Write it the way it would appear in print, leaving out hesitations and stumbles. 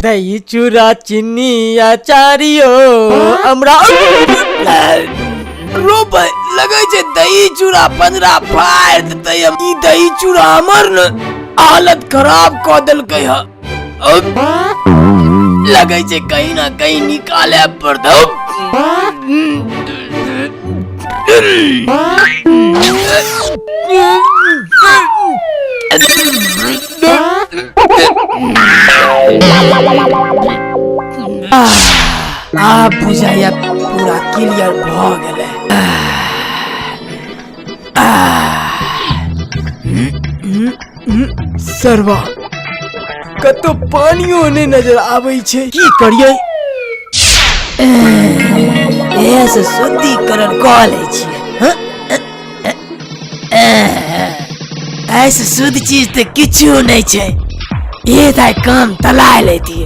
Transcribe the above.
दही चूड़ा चीनी अचारियो हमरा रो भाई लगे छे दही चूड़ा 15 फाड़ देते हम। ई दही चूड़ा हमर न हालत खराब क देलकै ह। लगे छे कहीं ना कहीं निकाले पड़तो। बुझाया पूरा क्लियर भ गेले। सरवा कतो पानियो नहीं नजर आबै छे, की करियै? ऐसे शुद्धिकरण क लै छियै। ऐसे शुद्ध चीज तो किछु नहीं छे। ये दाई काम तला लेती।